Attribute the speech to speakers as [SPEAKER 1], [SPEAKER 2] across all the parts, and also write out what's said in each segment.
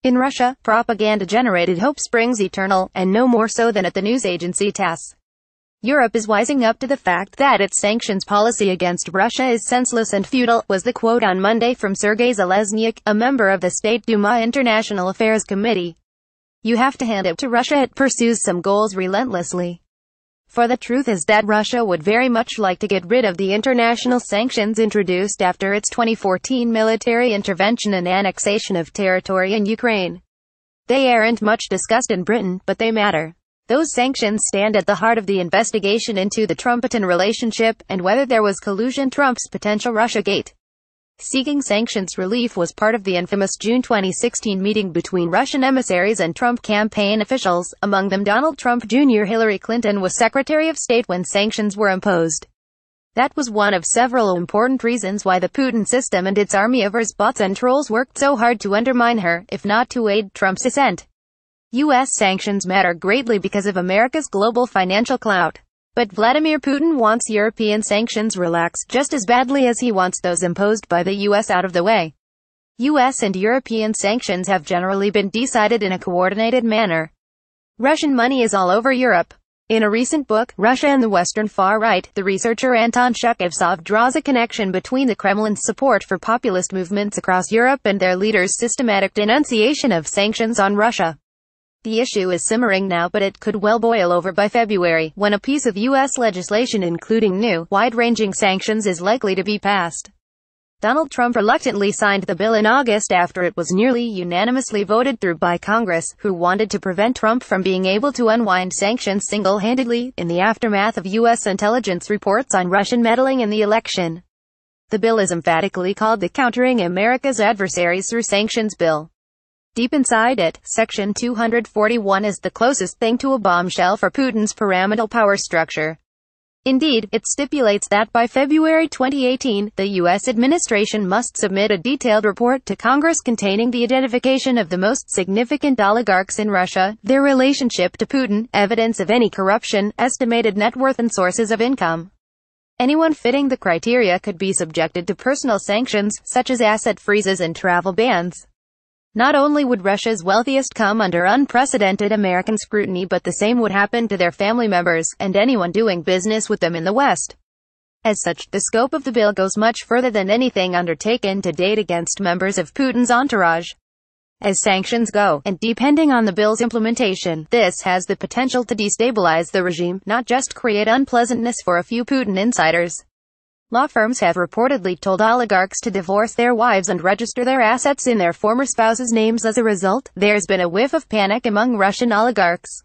[SPEAKER 1] In Russia, propaganda-generated hope springs eternal, and no more so than at the news agency Tass. Europe is wising up to the fact that its sanctions policy against Russia is senseless and futile, was the quote on Monday from Sergei Zheleznyak, a member of the State Duma International Affairs Committee. You have to hand it to Russia, it pursues some goals relentlessly. For the truth is that Russia would very much like to get rid of the international sanctions introduced after its 2014 military intervention and annexation of territory in Ukraine. They aren't much discussed in Britain, but they matter. Those sanctions stand at the heart of the investigation into the Trump-Putin relationship, and whether there was collusion. Trump's potential Russiagate. Seeking sanctions relief was part of the infamous June 2016 meeting between Russian emissaries and Trump campaign officials, among them Donald Trump Jr. Hillary Clinton was Secretary of State when sanctions were imposed. That was one of several important reasons why the Putin system and its army of bots and trolls worked so hard to undermine her, if not to aid Trump's ascent. U.S. sanctions matter greatly because of America's global financial clout. But Vladimir Putin wants European sanctions relaxed just as badly as he wants those imposed by the U.S. out of the way. U.S. and European sanctions have generally been decided in a coordinated manner. Russian money is all over Europe. In a recent book, Russia and the Western Far Right, the researcher Anton Shukevtsov draws a connection between the Kremlin's support for populist movements across Europe and their leaders' systematic denunciation of sanctions on Russia. The issue is simmering now, but it could well boil over by February, when a piece of U.S. legislation including new, wide-ranging sanctions is likely to be passed. Donald Trump reluctantly signed the bill in August after it was nearly unanimously voted through by Congress, who wanted to prevent Trump from being able to unwind sanctions single-handedly, in the aftermath of U.S. intelligence reports on Russian meddling in the election. The bill is emphatically called the Countering America's Adversaries Through Sanctions Bill. Deep inside it, Section 241 is the closest thing to a bombshell for Putin's pyramidal power structure. Indeed, it stipulates that by February 2018, the U.S. administration must submit a detailed report to Congress containing the identification of the most significant oligarchs in Russia, their relationship to Putin, evidence of any corruption, estimated net worth and sources of income. Anyone fitting the criteria could be subjected to personal sanctions, such as asset freezes and travel bans. Not only would Russia's wealthiest come under unprecedented American scrutiny, but the same would happen to their family members, and anyone doing business with them in the West. As such, the scope of the bill goes much further than anything undertaken to date against members of Putin's entourage. As sanctions go, and depending on the bill's implementation, this has the potential to destabilize the regime, not just create unpleasantness for a few Putin insiders. Law firms have reportedly told oligarchs to divorce their wives and register their assets in their former spouses' names. As a result, there's been a whiff of panic among Russian oligarchs.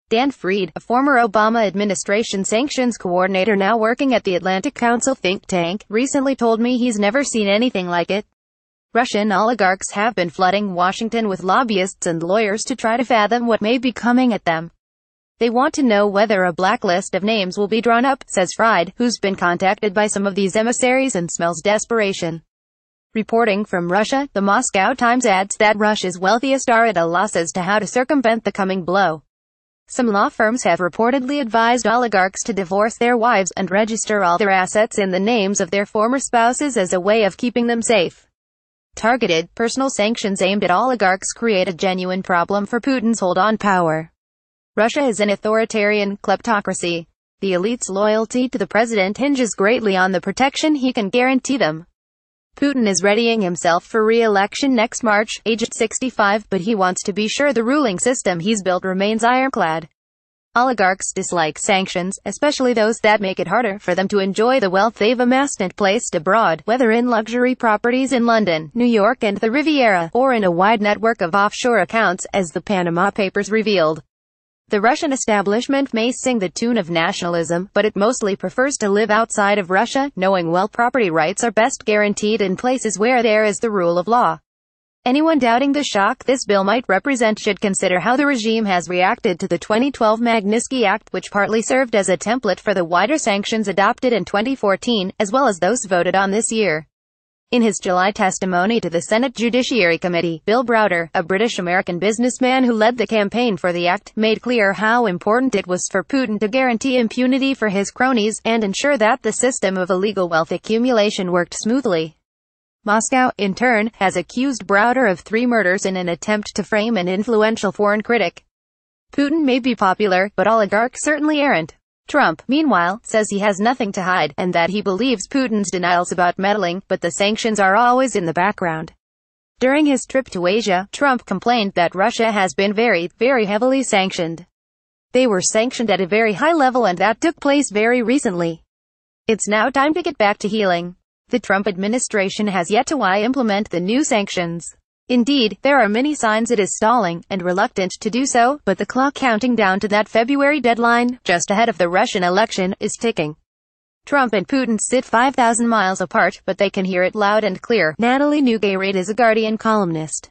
[SPEAKER 1] Dan Fried, a former Obama administration sanctions coordinator now working at the Atlantic Council think tank, recently told me he's never seen anything like it. Russian oligarchs have been flooding Washington with lobbyists and lawyers to try to fathom what may be coming at them. They want to know whether a blacklist of names will be drawn up, says Fried, who's been contacted by some of these emissaries and smells desperation. Reporting from Russia, the Moscow Times adds that Russia's wealthiest are at a loss as to how to circumvent the coming blow. Some law firms have reportedly advised oligarchs to divorce their wives and register all their assets in the names of their former spouses as a way of keeping them safe. Targeted, personal sanctions aimed at oligarchs create a genuine problem for Putin's hold on power. Russia is an authoritarian kleptocracy. The elite's loyalty to the president hinges greatly on the protection he can guarantee them. Putin is readying himself for re-election next March, aged 65, but he wants to be sure the ruling system he's built remains ironclad. Oligarchs dislike sanctions, especially those that make it harder for them to enjoy the wealth they've amassed and placed abroad, whether in luxury properties in London, New York and the Riviera, or in a wide network of offshore accounts, as the Panama Papers revealed. The Russian establishment may sing the tune of nationalism, but it mostly prefers to live outside of Russia, knowing well property rights are best guaranteed in places where there is the rule of law. Anyone doubting the shock this bill might represent should consider how the regime has reacted to the 2012 Magnitsky Act, which partly served as a template for the wider sanctions adopted in 2014, as well as those voted on this year. In his July testimony to the Senate Judiciary Committee, Bill Browder, a British-American businessman who led the campaign for the act, made clear how important it was for Putin to guarantee impunity for his cronies, and ensure that the system of illegal wealth accumulation worked smoothly. Moscow, in turn, has accused Browder of 3 murders in an attempt to frame an influential foreign critic. Putin may be popular, but oligarchs certainly aren't. Trump, meanwhile, says he has nothing to hide, and that he believes Putin's denials about meddling, but the sanctions are always in the background. During his trip to Asia, Trump complained that Russia has been very, very heavily sanctioned. They were sanctioned at a very high level, and that took place very recently. It's now time to get back to healing. The Trump administration has yet to implement the new sanctions. Indeed, there are many signs it is stalling, and reluctant to do so, but the clock counting down to that February deadline, just ahead of the Russian election, is ticking. Trump and Putin sit 5,000 miles apart, but they can hear it loud and clear. Natalie nougayrède is a Guardian columnist.